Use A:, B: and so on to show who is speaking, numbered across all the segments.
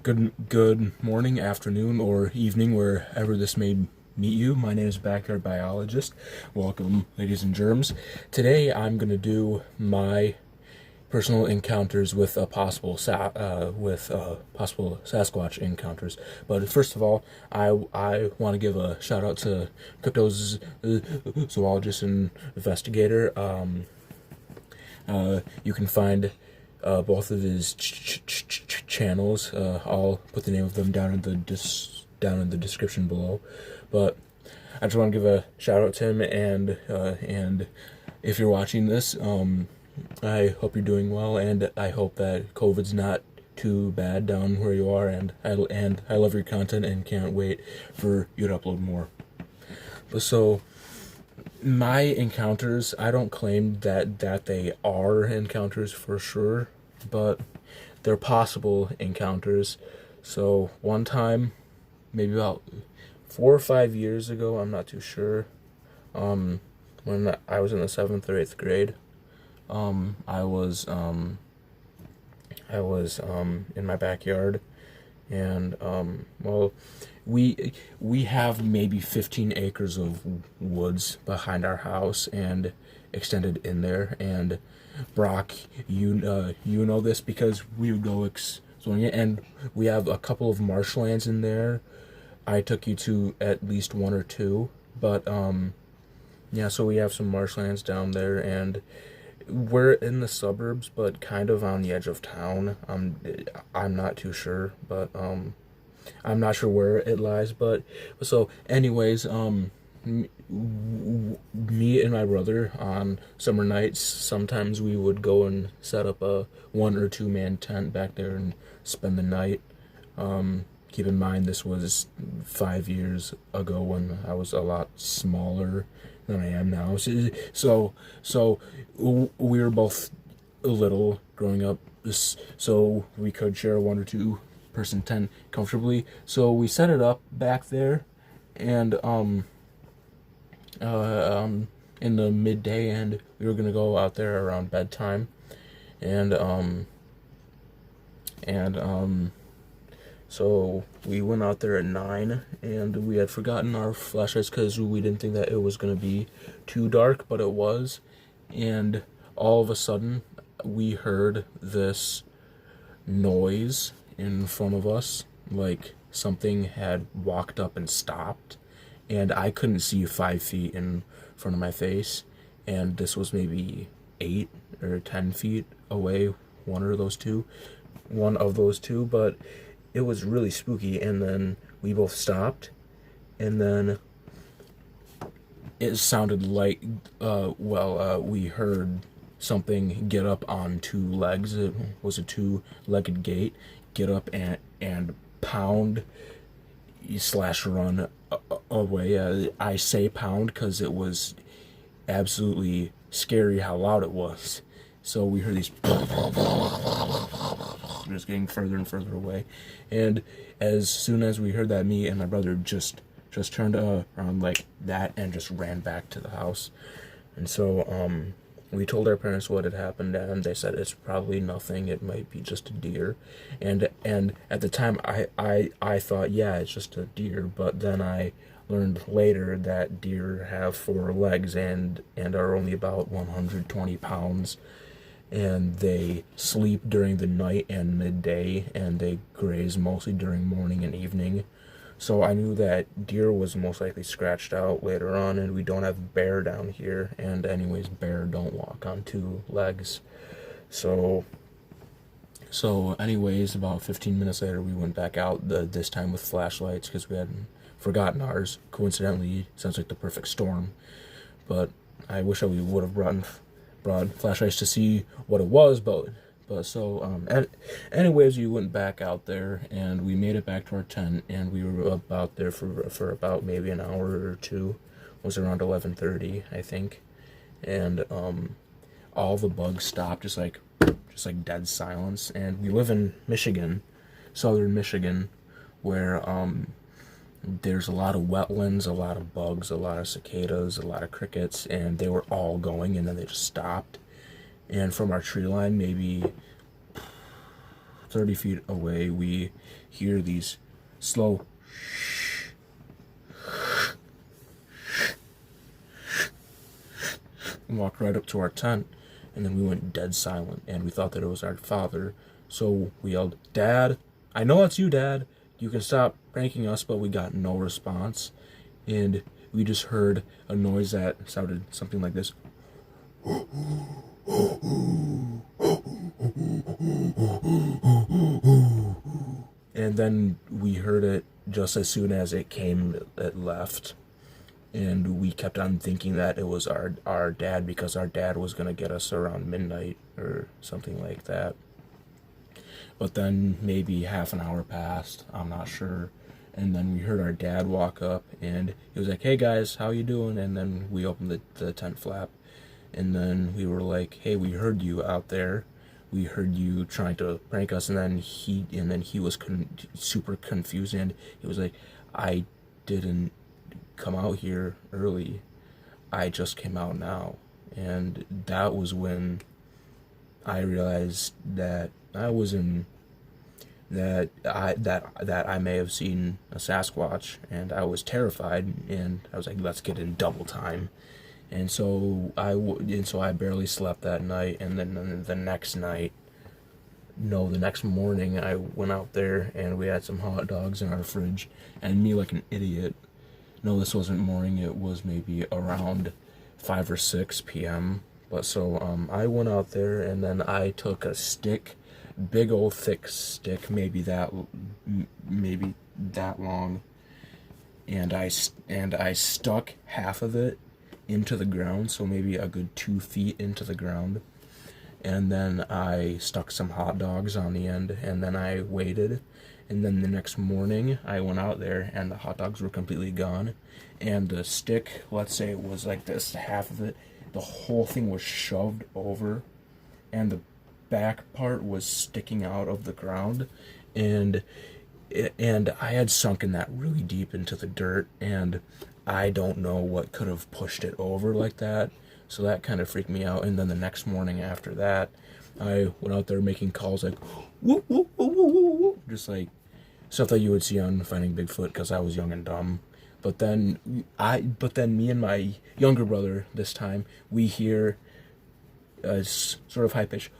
A: Good morning, afternoon, or evening, wherever this may meet you. My name is Backyard Biologist. Welcome, ladies and germs. Today, I'm gonna do my personal encounters with possible Sasquatch encounters. But first of all, I want to give a shout out to Cryptozoologist and investigator. You can find both of his channels. I'll put the name of them down in the description below. But I just want to give a shout out to him, and if you're watching this, I hope you're doing well, and I hope that COVID's not too bad down where you are, and I love your content and can't wait for you to upload more. So my encounters, I don't claim that they are encounters for sure, but they're possible encounters. So one time, maybe about 4 or 5 years ago, I'm not too sure, when I was in the 7th or 8th grade, I was in my backyard, and well, we have maybe 15 acres of woods behind our house and extended in there. And Brock, you know this because we would go exploring it, and we have a couple of marshlands in there. I took you to at least one or two, but yeah, so we have some marshlands down there, and we're in the suburbs, but kind of on the edge of town. I'm not too sure, but I'm not sure where it lies. But so, anyways, me and my brother on summer nights, sometimes we would go and set up a 1 or 2 man tent back there and spend the night. Keep in mind, this was 5 years ago when I was a lot smaller than I am now. So we were both little growing up, so we could share a 1 or 2 person tent comfortably. So we set it up back there, and in the midday, and we were gonna go out there around bedtime, and so we went out there at 9, and we had forgotten our flashlights because we didn't think that it was going to be too dark, but it was. And all of a sudden, we heard this noise in front of us, like something had walked up and stopped, and I couldn't see 5 feet in front of my face, and this was maybe 8 or 10 feet away, one of those two, but it was really spooky. And then we both stopped, and then it sounded like, we heard something get up on 2 legs. It was a 2-legged gate, get up and pound slash run away. I say pound because it was absolutely scary how loud it was. So we heard these just getting further and further away, and as soon as we heard that, me and my brother just turned around like that and just ran back to the house. And so we told our parents what had happened, and they said it's probably nothing, it might be just a deer. And at the time, I thought, yeah, it's just a deer, but then I learned later that deer have 4 legs and are only about 120 pounds, and they sleep during the night and midday, and they graze mostly during morning and evening. So I knew that deer was most likely scratched out later on, and we don't have bear down here, and anyways, bear don't walk on 2 legs. So anyways, about 15 minutes later, we went back out, this time with flashlights, because we hadn't forgotten ours. Coincidentally, sounds like the perfect storm, but I wish we would have brought flashlights to see what it was. But anyways, we went back out there, and we made it back to our tent, and we were about there for about maybe an hour or two. It was around 11:30, I think, and all the bugs stopped, just like dead silence. And we live in Michigan, southern Michigan, where there's a lot of wetlands, a lot of bugs, a lot of cicadas, a lot of crickets, and they were all going, and then they just stopped. And from our tree line, maybe 30 feet away, we hear these slow and walked right up to our tent, and then we went dead silent, and we thought that it was our father. So we yelled, "Dad, I know it's you, Dad. You can stop pranking us," but we got no response. And we just heard a noise that sounded something like this. And then we heard it just as soon as it left. And we kept on thinking that it was our dad, because our dad was going to get us around midnight or something like that. But then maybe half an hour passed, I'm not sure. And then we heard our dad walk up, and he was like, "Hey guys, how you doing?" And then we opened the tent flap, and then we were like, "Hey, we heard you out there. We heard you trying to prank us." And then he was super confused, and he was like, "I didn't come out here early. I just came out now." And that was when I realized that I was in that I may have seen a Sasquatch, and I was terrified, and I was like, "Let's get in double time." And so I barely slept that night. And then the next morning, I went out there, and we had some hot dogs in our fridge, and me, like an idiot. No, this wasn't morning. It was maybe around 5 or 6 p.m. But so I went out there, and then I took a stick, big old thick stick, maybe that long, and I stuck half of it into the ground, so maybe a good 2 feet into the ground. And then I stuck some hot dogs on the end, and then I waited. And then the next morning, I went out there, and the hot dogs were completely gone. And the stick, let's say it was like this, half of it, the whole thing was shoved over, and the back part was sticking out of the ground. And I had sunken that really deep into the dirt, and I don't know what could have pushed it over like that. So that kind of freaked me out. And then the next morning after that, I went out there making calls like, whoop, whoop, whoop, whoop, whoop, just like stuff that you would see on Finding Bigfoot, because I was young and dumb. But then me and my younger brother this time, we hear a sort of high pitch,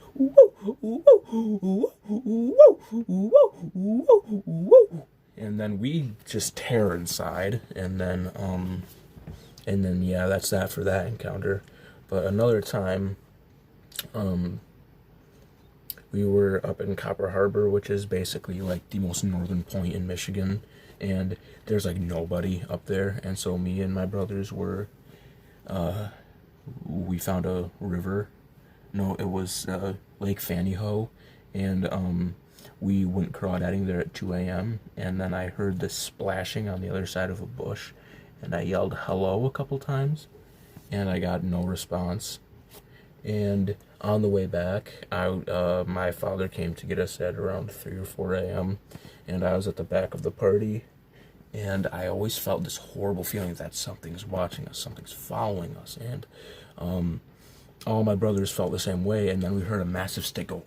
A: and then we just tear inside, and then yeah, that's that for that encounter. But another time, we were up in Copper Harbor, which is basically like the most northern point in Michigan, and there's like nobody up there. And so me and my brothers we found a river. No, it was Lake Fanny Ho, and we went crawdadding there at 2 a.m. And then I heard this splashing on the other side of a bush, and I yelled hello a couple times, and I got no response. And on the way back, my father came to get us at around 3 or 4 a.m., and I was at the back of the party, and I always felt this horrible feeling that something's watching us, something's following us, and all my brothers felt the same way. And then we heard a massive stick go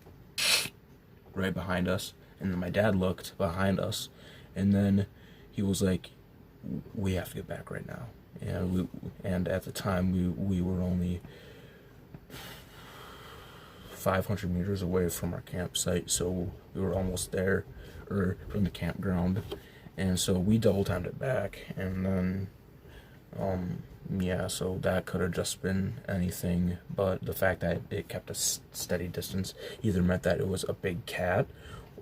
A: right behind us, and then my dad looked behind us, and then he was like, "We have to get back right now." And at the time we were only 500 meters away from our campsite, so we were almost there, or from the campground. And so we double timed it back, and then yeah, so that could have just been anything, but the fact that it kept a steady distance either meant that it was a big cat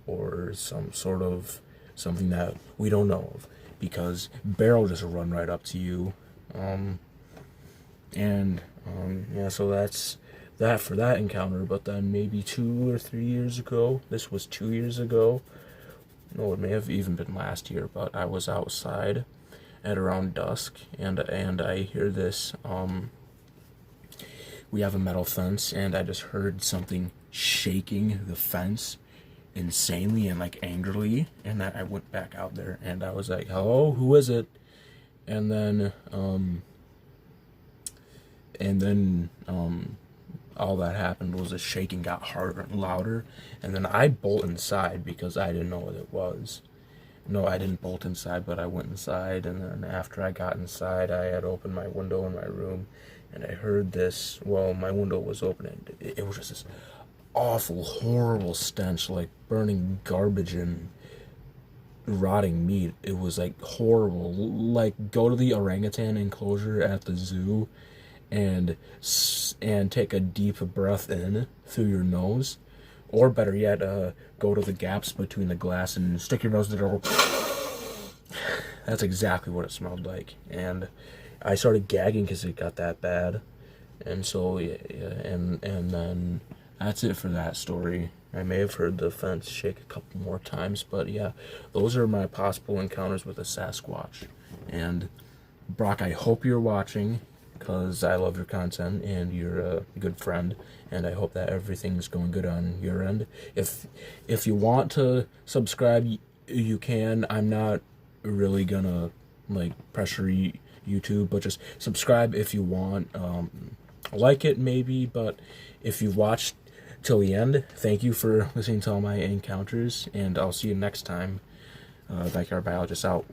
A: or some sort of something that we don't know of, because bear will just run right up to you. Yeah, so that's that for that encounter. But then maybe 2 or 3 years ago, this was 2 years ago, no, it may have even been last year, but I was outside at around dusk, and I hear this, we have a metal fence, and I just heard something shaking the fence insanely and like angrily, and I went back out there, and I was like, "Hello, who is it?" And then all that happened was the shaking got harder and louder, and then I bolt inside because I didn't know what it was. No, I didn't bolt inside, but I went inside, and then after I got inside, I had opened my window in my room, and I heard this. Well, my window was open, and it was just this awful, horrible stench, like burning garbage and rotting meat. It was like horrible. Like, go to the orangutan enclosure at the zoo and take a deep breath in through your nose, or better yet, go to the gaps between the glass and stick your nose in the door. That's exactly what it smelled like, and I started gagging because it got that bad. And so, yeah, and then that's it for that story. I may have heard the fence shake a couple more times, but yeah, those are my possible encounters with a Sasquatch. And Brock, I hope you're watching, because I love your content and you're a good friend, and I hope that everything's going good on your end. If you want to subscribe, you can. I'm not really gonna like pressure YouTube, but just subscribe if you want. Like it maybe, but if you've watched till the end, thank you for listening to all my encounters, and I'll see you next time. Backyard Biologist out.